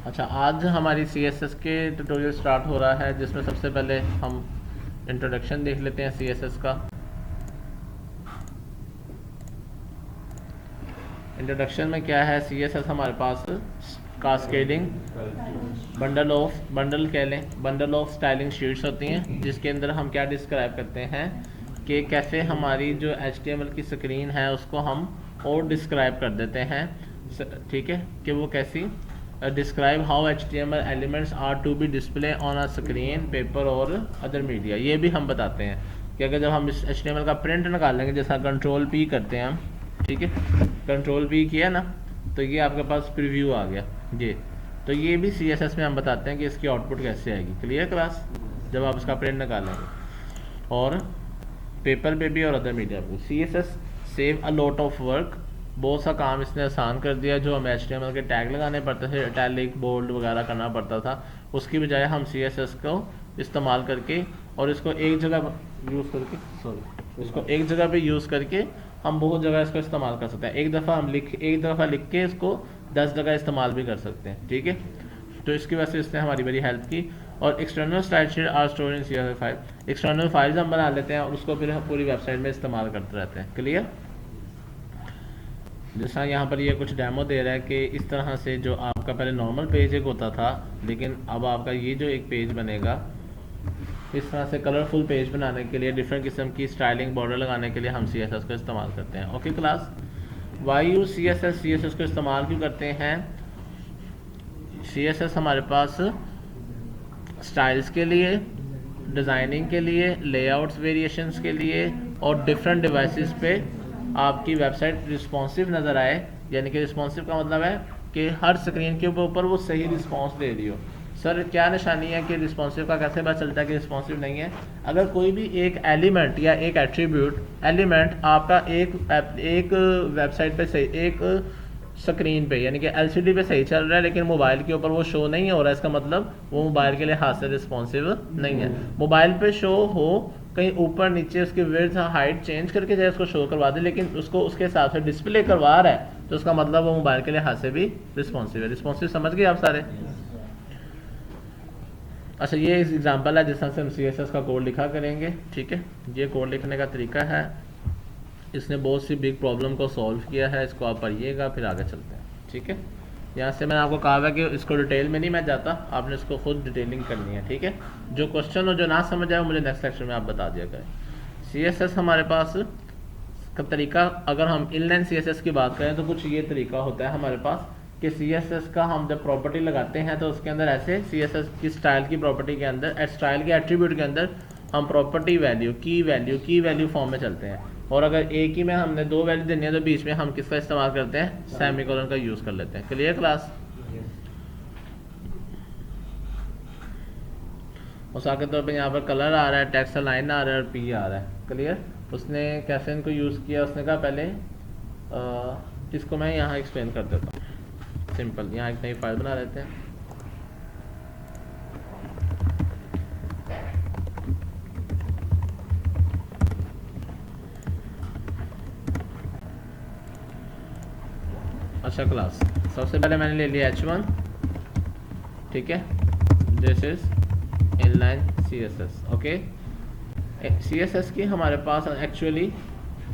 अच्छा, आज हमारी CSS के ट्यूटोरियल स्टार्ट हो रहा है, जिसमें सबसे पहले हम इंट्रोडक्शन देख लेते हैं CSS का। इंट्रोडक्शन में क्या है, CSS हमारे पास cascading bundle of styling sheets होती हैं, जिसके अंदर हम क्या डिस्क्राइब करते हैं कि कैसे हमारी जो HTML की स्क्रीन है उसको हम और डिस्क्राइब कर देते हैं। ठीक है, कि वो कैसी describe how HTML elements are to be display on a screen, paper और अदर मीडिया। ये भी हम बताते हैं कि अगर जब हम इस HTML का प्रिंट निकालेंगे, जैसा कंट्रोल P करते हैं हम, ठीक है, कंट्रोल P किया ना, तो ये आपके पास प्रीव्यू आ गया ये। तो ये भी CSS में हम बताते हैं कि इसकी आउटपुट कैसे आएगी। Clear class? जब आप इसका प्रिंट निकालेंगे। और पेपर पे भी और अदर मीडिया पे CSS save a lot of work. बहुत सा काम इसने आसान कर दिया। जो हमें HTML के टैग लगाने पड़ते थे, इटैलिक, बोल्ड वगैरह करना पड़ता था, उसकी बजाय हम CSS को इस्तेमाल करके और इसको एक जगह यूज़ करके इसको एक जगह पे यूज़ करके हम बहुत जगह इसको इस्तेमाल कर सकते हैं। एक दफ़ा लिख के इसको 10 जगह इस्तेमाल भी कर सकते हैं। ठीक है, तो इसकी वजह से इसने हमारी बड़ी हेल्प की। और external style sheet are store in CSS file. External files हम बना लेते हैं और उसको फिर हम पूरी वेबसाइट में इस्तेमाल करते रहते हैं। क्लियर? जैसा यहाँ पर ये कुछ डेमो दे रहा है कि इस तरह से जो आपका पहले नॉर्मल पेज एक होता था, लेकिन अब आपका ये जो एक पेज बनेगा, इस तरह से कलरफुल पेज बनाने के लिए, डिफरेंट किस्म की स्टाइलिंग बॉर्डर लगाने के लिए हम CSS को इस्तेमाल करते हैं। Okay class, why use CSS को इस्तेमाल क्यों करते हैं? CSS हमारे पास स्टाइल्स के लिए, डिज़ाइनिंग के लिए, लेआउट्स वेरिएशंस के लिए और डिफरेंट डिवाइसेस पे आपकी वेबसाइट रिस्पॉन्सिव नज़र आए। यानी कि रिस्पॉन्सिव का मतलब है कि हर स्क्रीन के ऊपर वो सही रिस्पॉन्स दे रही हो। सर क्या निशानी है कि रिस्पॉन्सिव का? कैसे पता चलता है कि रिस्पॉन्सिव नहीं है? अगर कोई भी एक एलिमेंट या एक एलिमेंट आपका एक वेबसाइट पे सही, एक स्क्रीन पे यानी कि LCD पे सही चल रहा है, लेकिन मोबाइल के ऊपर वो शो नहीं हो रहा है, इसका मतलब वो मोबाइल के लिहाज से रिस्पॉन्सिव नहीं है। मोबाइल पे शो हो, कहीं ऊपर नीचे उसकी विड्थ हाइट चेंज करके चाहे उसको शो करवा दे, लेकिन उसको उसके हिसाब से डिस्प्ले करवा रहा है, तो उसका मतलब वो मोबाइल के लिहाज से भी रिस्पॉन्सिव है। रिस्पॉन्सिव समझ गए आप सारे? अच्छा, ये एग्जांपल है जिस तरह से हम CSS का कोड लिखा करेंगे। ठीक है, ये कोड लिखने का तरीका है। इसने बहुत सी बिग प्रॉब्लम को सॉल्व किया है। इसको आप पढ़िएगा, फिर आगे चलते हैं। ठीक है, यहाँ से मैंने आपको कहा है कि इसको डिटेल में नहीं मैं जाता, आपने इसको खुद डिटेलिंग करनी है। ठीक है, जो क्वेश्चन हो, जो ना समझ आए, मुझे नेक्स्ट लेक्चर में आप बता दिया करें। CSS हमारे पास का तरीका, अगर हम इनलाइन CSS की बात करें तो कुछ ये तरीका होता है हमारे पास कि CSS का हम जब प्रॉपर्टी लगाते हैं तो उसके अंदर ऐसे CSS की स्टाइल की प्रॉपर्टी के अंदर, स्टाइल के एट्रीब्यूट के अंदर हम प्रॉपर्टी वैल्यू की वैल्यू फॉर्म में चलते हैं। और अगर एक ही में हमने 2 वैल्यू देनी है तो बीच में हम किसका इस्तेमाल करते हैं? सेमीकोलन का यूज़ कर लेते हैं। Clear class? उसा के तौर पर यहाँ पर कलर आ रहा है, टेक्स्ट लाइन आ रहा है और P आ रहा है। क्लियर? उसने कैसे इनको यूज़ किया? उसने कहा पहले इसको मैं यहाँ एक्सप्लेन कर देता हूँ। सिंपल, यहाँ एक नई फाइल बना लेते हैं। अच्छा क्लास, सबसे पहले मैंने ले लिया H1। ठीक है, this is inline CSS। Okay, CSS की हमारे पास एक्चुअली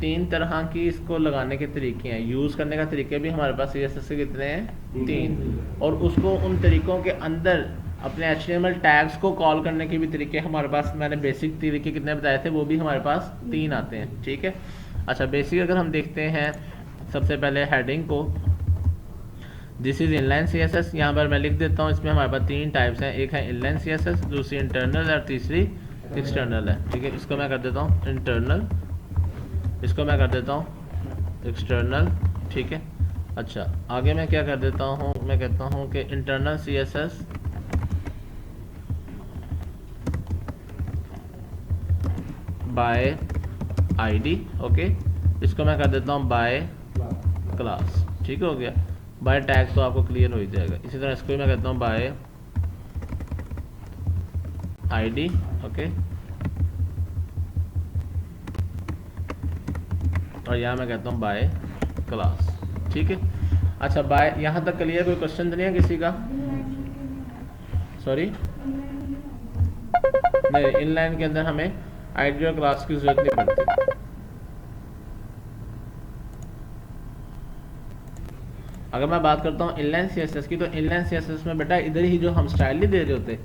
3 तरह की इसको लगाने के तरीके हैं। यूज़ करने का तरीके भी हमारे पास CSS के कितने हैं? 3। और उसको उन तरीक़ों के अंदर अपने HTML टैग्स को कॉल करने के भी तरीके हमारे पास, मैंने बेसिक तरीके कितने बताए थे, वो भी हमारे पास 3 आते हैं। ठीक है, अच्छा बेसिक अगर हम देखते हैं, सबसे पहले हेडिंग को, दिस इज़ इनलाइन CSS। यहाँ पर मैं लिख देता हूँ, इसमें हमारे पास 3 टाइप्स हैं। एक है इनलाइन CSS, दूसरी इंटरनल और तीसरी एक्सटर्नल है। ठीक है, इसको मैं कर देता हूँ इंटरनल, इसको मैं कर देता हूँ एक्सटर्नल। ठीक है, अच्छा आगे मैं क्या कर देता हूँ, मैं कहता हूँ कि internal CSS by ID। Okay, इसको मैं कर देता हूँ बाय क्लास। ठीक हो गया, बाय टैग तो आपको क्लियर हो ही जाएगा। इसी तरह इसको मैं कहता हूँ बाय ID। ओके, और यहाँ मैं कहता हूँ बाय क्लास। ठीक है, अच्छा बाय, यहाँ तक क्लियर? कोई क्वेश्चन तो नहीं है किसी का? सॉरी नहीं, इनलाइन के अंदर हमें आईडी और क्लास की जरूरत नहीं पड़ती। अगर मैं बात करता हूँ इनलाइन सीएसएस की, तो इनलाइन सीएसएस में बेटा इधर ही जो हम स्टाइल नहीं दे रहे होते,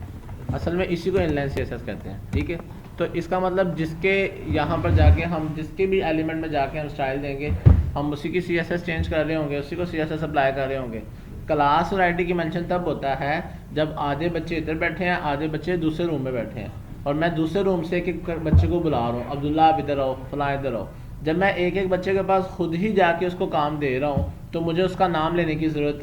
असल में इसी को इनलाइन सीएसएस कहते हैं, ठीक है। तो इसका मतलब जिसके यहाँ पर जाके हम जिसके भी एलिमेंट में जाके हम स्टाइल देंगे, हम उसी की सीएसएस चेंज कर रहे होंगे, उसी को सीएसएस अप्लाई कर रहे होंगे। क्लास और आईडी की मेंशन तब होता है जब आधे बच्चे इधर बैठे हैं, आधे बच्चे दूसरे रूम में बैठे हैं, और मैं दूसरे रूम से एक एक बच्चे को बुला रहा हूँ, अब्दुल्ला आप इधर आओ, फलां इधर आओ। जब मैं एक एक बच्चे के पास खुद ही जाके उसको काम दे रहा हूँ, तो मुझे उसका नाम लेने की ज़रूरत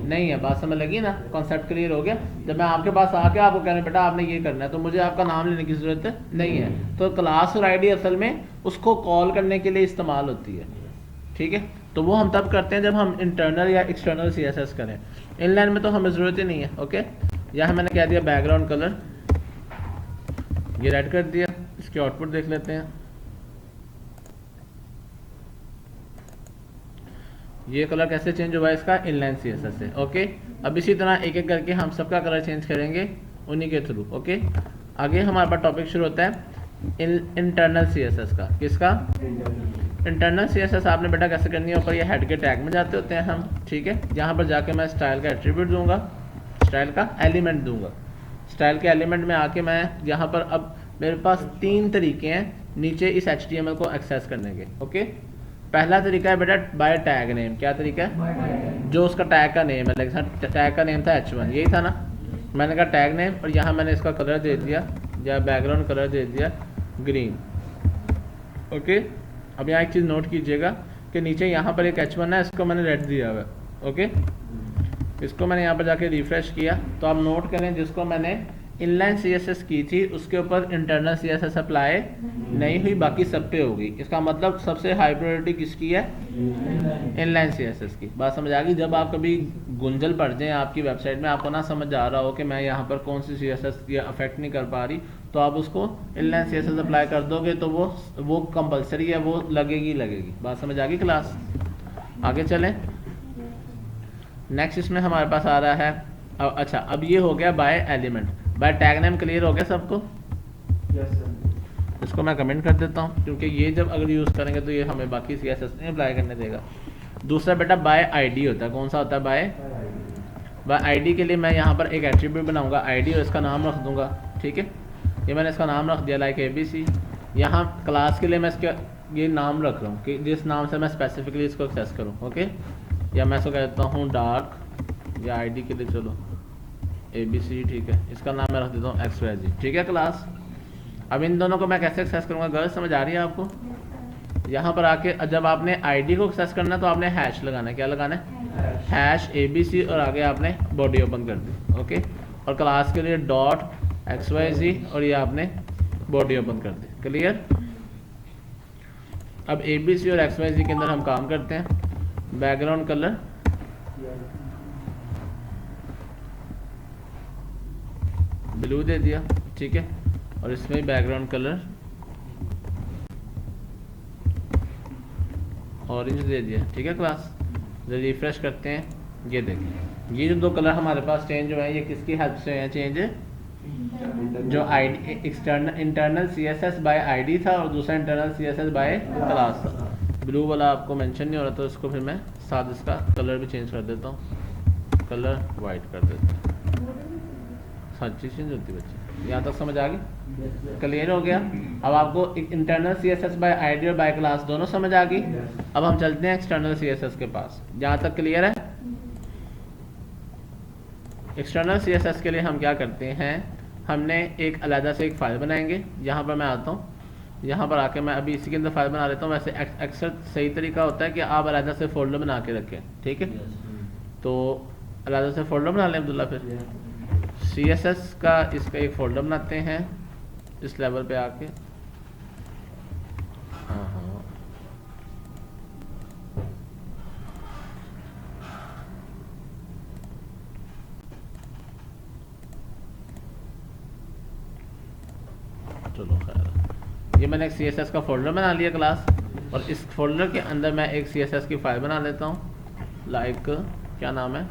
नहीं है। बात समझ लगी ना, कॉन्सेप्ट क्लियर हो गया। जब मैं आपके पास आके आपको कह रहा हूँ बेटा आपने ये करना है, तो मुझे आपका नाम लेने की ज़रूरत नहीं है। तो क्लास और आईडी असल में उसको कॉल करने के लिए इस्तेमाल होती है, ठीक है। तो वो हम तब करते हैं जब हम इंटरनल या एक्सटर्नल सीएसएस करें। इनलाइन में तो हमें ज़रूरत ही नहीं है, ओके। यहाँ मैंने कह दिया बैकग्राउंड कलर, ये रेड कर दिया। इसकी आउटपुट देख लेते हैं। ये कलर कैसे चेंज हुआ है इसका, इनलाइन सीएसएस से, ओके। अब इसी तरह एक एक करके हम सबका कलर चेंज करेंगे उन्हीं के थ्रू, ओके। आगे हमारे पास टॉपिक शुरू होता है इंटरनल सीएसएस का। किसका, इंटरनल सीएसएस। आपने बेटा कैसे करनी है, ऊपर ये हेड के टैग में जाते होते हैं हम, ठीक है। यहाँ पर जाके मैं स्टाइल का एट्रीब्यूट दूंगा, स्टाइल का एलिमेंट दूंगा। स्टाइल के एलिमेंट में आके मैं यहाँ पर, अब मेरे पास 3 तरीके हैं नीचे इस HTML को एक्सेस करने के, ओके। पहला तरीका है बेटा बाय टैग नेम। क्या तरीका है, जो उसका टैग का नेम है। लाइक टैग का नेम था H1, यही था ना। मैंने कहा टैग नेम, और यहाँ मैंने इसका कलर दे दिया या बैकग्राउंड कलर दे दिया ग्रीन, ओके। अब यहाँ एक चीज़ नोट कीजिएगा कि नीचे यहाँ पर एक H1 है, इसको मैंने रेड दिया हुआ है, ओके। इसको मैंने यहाँ पर जाके रिफ्रेश किया, तो आप नोट करें जिसको मैंने इनलाइन सीएसएस की थी उसके ऊपर इंटरनल सीएसएस अप्लाई नहीं हुई, बाकी सब पे होगी। इसका मतलब सबसे हाई प्रायोरिटी किसकी है, इनलाइन सीएसएस की। बात समझ आ गई। जब आप कभी गुंजल पड़ जाए आपकी वेबसाइट में, आपको ना समझ आ रहा हो कि मैं यहाँ पर कौन सी सीएसएस ये अफेक्ट नहीं कर पा रही, तो आप उसको इनलाइन सीएसएस अप्लाई कर दोगे, तो वो कंपलसरी है, वो लगेगी। बात समझ आ गई क्लास। आगे चलें। नेक्स्ट इसमें हमारे पास आ रहा है, अच्छा अब ये हो गया by element. By tag name clear हो गया सबको? Yes sir. इसको मैं कमेंट कर देता हूँ, क्योंकि ये जब अगर यूज़ करेंगे तो ये हमें बाकी सीएसएस नहीं अप्लाई करने देगा। दूसरा बेटा बाय आईडी होता है। कौन सा होता है, बाय आईडी के लिए मैं यहाँ पर एक एट्रीब्यूट बनाऊंगा आईडी, और इसका नाम रख दूंगा, ठीक है। ये मैंने इसका नाम रख दिया लाइक ABC। यहाँ क्लास के लिए मैं इसका ये नाम रख रहा हूँ कि जिस नाम से मैं स्पेसिफिकली इसको एक्सेस करूँ, ओके। या मैं इसको कहता हूँ डार्क, या आईडी के लिए चलो ABC, ठीक है। इसका नाम मैं रख देता हूँ XYZ, ठीक है क्लास। अब इन दोनों को मैं कैसे एक्सेस करूँगा, गर्ल्स समझ आ रही है आपको? यहाँ पर आके जब आपने आईडी को एक्सेस करना है तो आपने हैश लगाना है। क्या लगाना है, हैश ABC, और आगे आपने बॉडी ओपन कर दी, ओके। और क्लास के लिए डॉट XYZ, और ये आपने बॉडी ओपन कर दी। क्लियर। अब ABC और XYZ के अंदर हम काम करते हैं। बैकग्राउंड कलर ब्लू दे दिया, ठीक है। और इसमें बैकग्राउंड कलर ऑरेंज दे दिया, ठीक है क्लास। जब रिफ्रेश करते हैं, ये देखें ये जो 2 कलर हमारे पास चेंज हुए हैं, ये किसकी हेल्प से हैं चेंज? जो ID internal CSS bye ID था, और दूसरा इंटरनल सीएसएस बाय क्लास था। ब्लू वाला आपको मेंशन नहीं हो रहा, तो इसको फिर मैं साथ इसका कलर भी चेंज कर देता हूँ, कलर वाइट कर देता हूँ। हर चीज़ चेंज होती है बच्चे। यहाँ तक समझ आ गई, क्लियर हो गया। अब आपको इंटरनल सीएसएस बाय आईडी और बाय क्लास दोनों समझ आ गई। अब हम चलते हैं एक्सटर्नल सीएसएस के पास। यहाँ तक क्लियर है? एक्सटर्नल सीएसएस के लिए हम क्या करते हैं, हमने एक अलग से एक फ़ाइल बनाएंगे। यहाँ पर मैं आता हूँ, यहाँ पर आके मैं अभी इसी के अंदर फाइल बना लेता हूँ। वैसे अक्सर सही तरीका होता है कि आप अलग से फोल्डर बना के रखें, ठीक है। तो अलग से फोल्डर बना लें अब्दुल्ला। फिर CSS का इसका एक फोल्डर बनाते हैं इस लेवल पे आके। चलो खैर, ये मैंने एक CSS का फोल्डर बना लिया क्लास, और इस फोल्डर के अंदर मैं एक CSS की फाइल बना लेता हूँ। लाइक क्या नाम है,